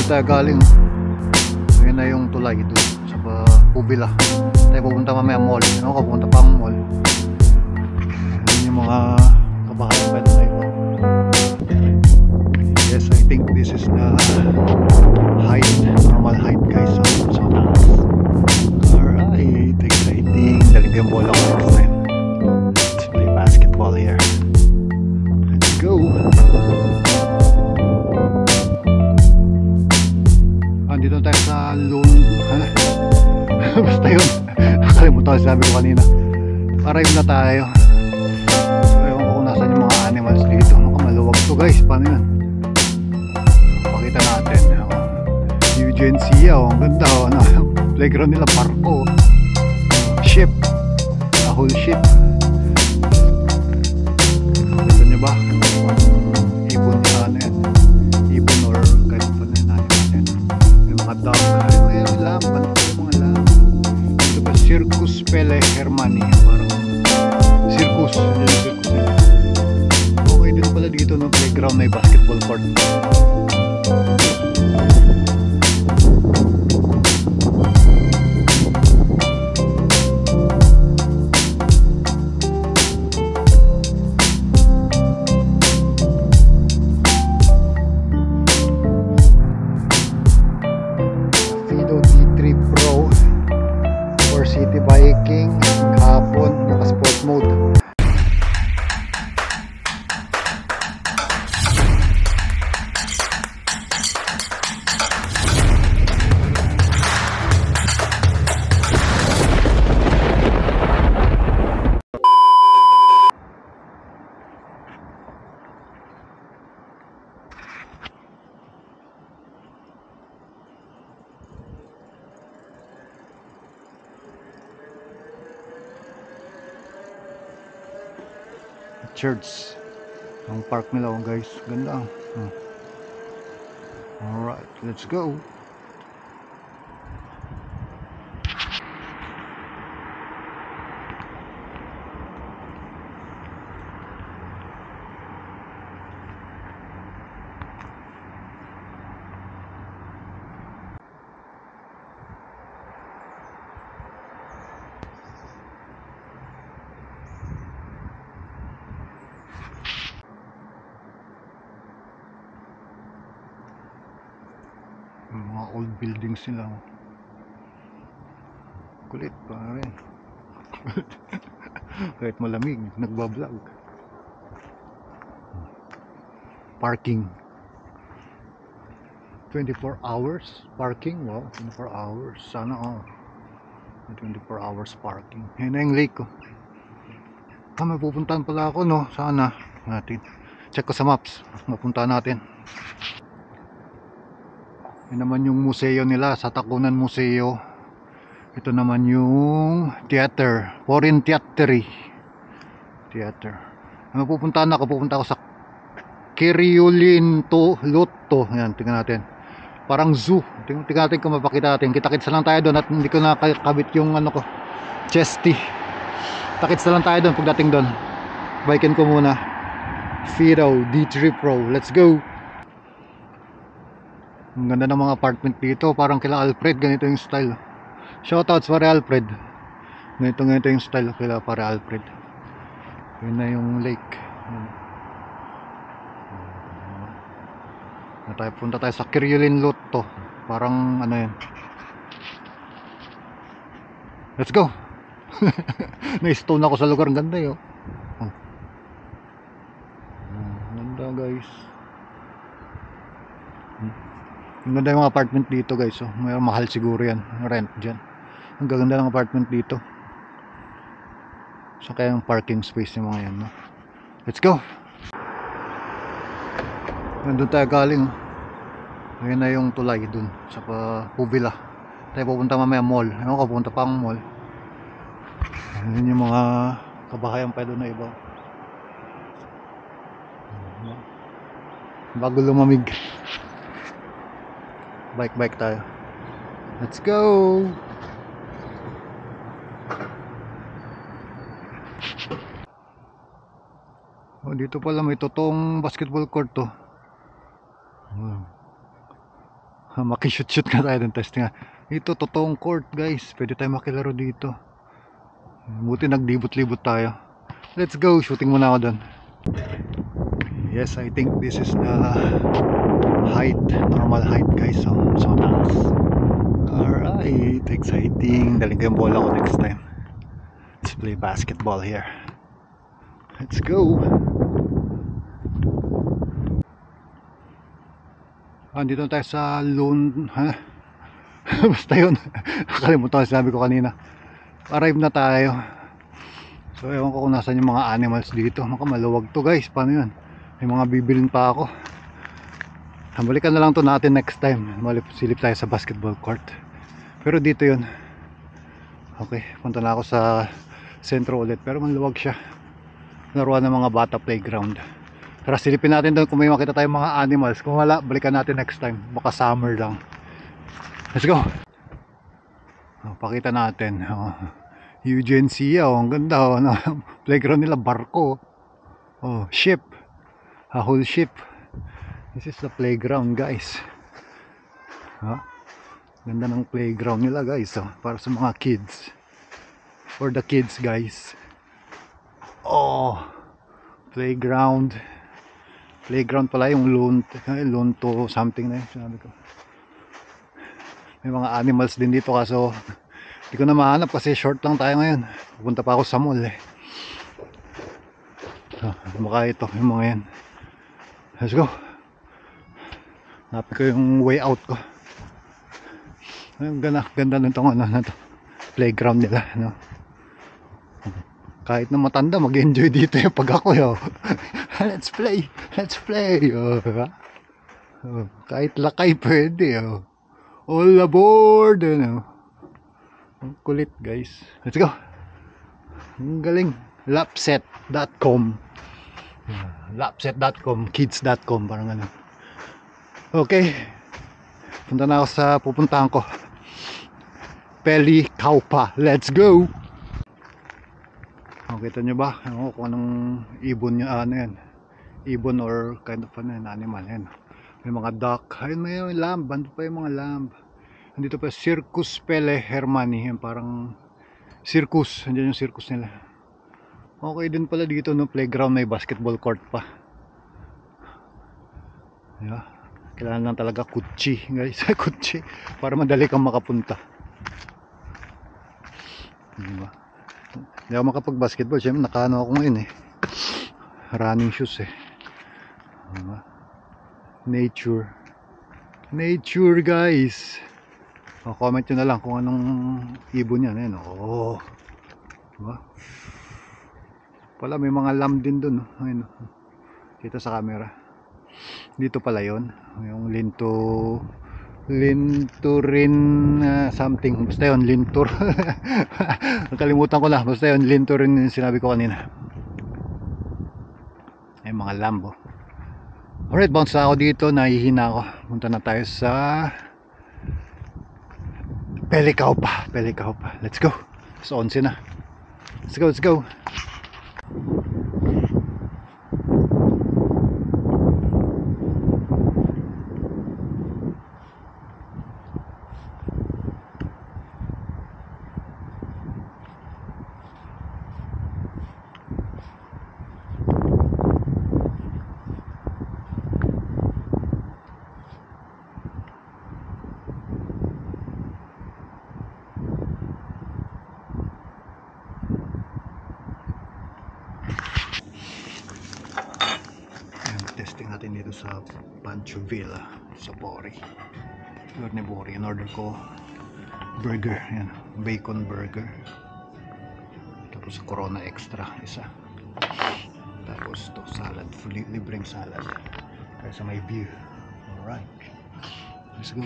Doon tayo galing. Ayun na yung tulay doon sa Pubila. Tayo pupunta mamaya mall. Ano ka, pupunta pang mall. Ayun yung mga kabahayan pa doon na iba. Yes, I think this is the height, normal height guys. So taas. Alright, exciting. Dali ko yung bola ko next time. Let's play basketball here. Let's go. Andito tayo sa basta yun. Nakalimutan ko sabi ko kanina. Arrive na tayo. So ewan ko kung nasan yung mga animals dito. Maluwag to guys. Paano yun? Pakita natin. Eugencia. Ang ganda. Playground nila. Parko. Ship. A whole ship. Ito nyo ba? Ibon na ano yan. Ibon or kahit pa na natin. Yung mga dog. Yung lampan. Circus Pele Hermani, parang circus, okay din pala dito no, playground, may basketball court. Fido D3 Pro city biking, hapon, naka-sport mode. Church ang park nila guys, ganda. Alright, let's go. Mga old buildings nila. Kulit pa rin. Kahit malamig, nagbablog. Parking 24 hours parking. Wow, 24 hours. Sana 24 hours parking. Yan na yung lake ko. May pupuntahan pala ako no. Sana natin check ko sa maps. Mapunta natin. Yan naman yung museo nila sa Takunan Museo. Ito naman yung theater, Foreign Theater. Pupunta ako sa Kiriolinto Lotto. Yan, tingnan natin. Parang zoo. Tingnan natin kung mapakita natin. Kita-kits lang tayo doon at hindi ko nakakabit yung ano ko, chesty. Kita-kits lang tayo doon pagdating doon. Biken ko muna. Fido D3 Pro. Let's go. Ang ganda ng mga apartment dito, parang kila Alfred, ganito yung style. Shoutouts para Alfred. Ganito yung style kila para Alfred. Yun na yung lake. Punta tayo sa Kiriolin Lotto. Parang ano yan. Let's go. Na-stone ako sa lugar, ang ganda yun. Ganda guys. Ang ganda yung mga apartment dito guys. May mahal siguro yan, rent dyan. Ang gaganda ng apartment dito. So kaya yung parking space yung mga yan, no? Let's go. Nandun tayo galing. Ayun na yung tulay dun sa Pubila. Tayo pupunta mamaya mall. Ano ka, pupunta pang mall. Ayun yung mga kabahayan pa doon na iba. Bago lumamig. Bike tayo. Let's go. Dito pala may totoong basketball court to. Makishoot-shoot nga tayo ng testing nga. Ito totoong court guys, pwede tayo makilaro dito. Buti naglibot-libot tayo. Let's go, shooting muna ako doon. Yes, I think this is the height, normal height guys. So taas. Alright, exciting. Daling ko yung bola ko next time. Let's play basketball here. Let's go. Andito tayo sa lone, ha? Basta yun. Nakalimutan ko sabi ko kanina. Arrive na tayo. So ewan ko kung nasan yung mga animals dito. Maluwag to guys. Paano yun? May mga bibilin pa ako. Balikan na lang to natin next time. Silip tayo sa basketball court. Pero dito yun. Okay, punta na ako sa sentro ulit. Pero maluwag siya. Laruan ng mga bata playground. Tara, silipin natin doon kung may makita tayong mga animals. Kung wala, balikan natin next time. Baka summer lang. Let's go. Pakita natin. Eugenesia, ang ganda. Playground nila, barko. Ship. A whole ship. This is the playground guys. Ganda ng playground nila guys. Para sa mga kids. For the kids guys. Playground. Playground pala yung loan to something na yun. Sinabi ko. May mga animals din dito kaso hindi ko na mahanap kasi short lang tayo ngayon. Pupunta pa ako sa mall eh. Baka ito yung mga yan. Let's go. Hanapin ko yung way out ko. Ganda nitong ano, playground nila, no? Kahit na matanda mag-enjoy dito yung pag ako yo. Let's play. Kahit lakay pwede all aboard, ano. Ang kulit guys. Let's go. Ang galing. Lapset.com, kids.com, parang ano. Okay, punta na ako sa pupuntahan ko, Pelicaupa. Let's go. Kita nyo ba kung anong ibon nyo, ano yan, ibon or kind of animal yan. May mga duck, ayun, may lamb, bando pa yung mga lamb. Nandito pa Circus Pele Hermani, yan parang circus, andyan yung circus nila. Okay din pala dito, no, playground, may basketball court pa. Kailangan lang talaga kutsi guys. Kutsi para madali kang makapunta, diba? Hindi ako makapag basketball, siyempre nakaano ako ngayon running shoes diba? Nature guys. Comment nyo na lang kung anong ibon yan. Diba? Pala may mga lamb din dun, kita sa camera. Dito pala yon, yung linturin something, basta yun, lintur. Nakalimutan ko na, basta yun, linturin yung sinabi ko kanina. Ay mga lambo. Alright, bounce na ako dito, nahihina ako. Punta na tayo sa Pelicaupa. Let's go. So 11 na. Let's go. Testing natin dito sa Pancho Villa sa Bori. In order ko burger, yan, bacon burger, tapos Corona extra isa, tapos to salad, libreng salad kaya sa may view. Alright, let's go.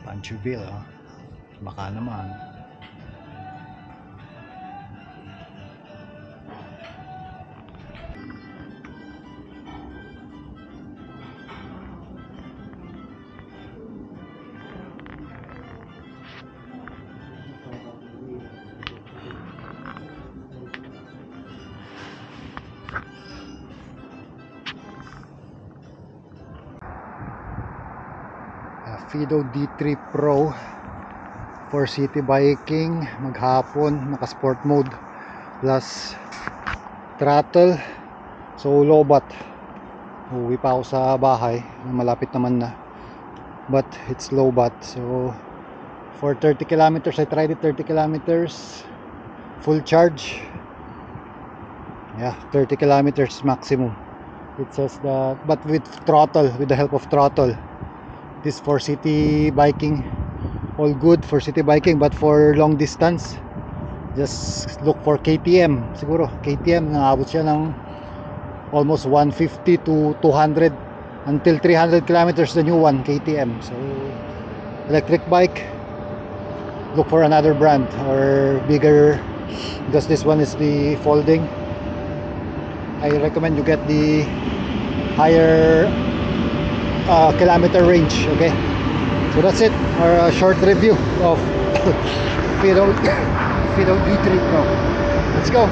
Pancho Villa, baka naman. Fido D3 Pro for city biking, maghapon, naka sport mode, plus throttle. So lobat, uwi pa ako sa bahay, malapit naman na, but it's lobat. So for 30 kilometers, I tried it 30 kilometers full charge. Yeah, 30 kilometers maximum. It says that, but with throttle, with the help of throttle. This for city biking, all good for city biking, but for long distance, just look for KTM. Siguro KTM, naabot siya ng almost 150 to 200 until 300 kilometers, the new one, KTM. So electric bike, look for another brand or bigger, because this one is the folding. I recommend you get the higher kilometer range. Okay, so that's it, our short review of Fido D3 Pro. Let's go.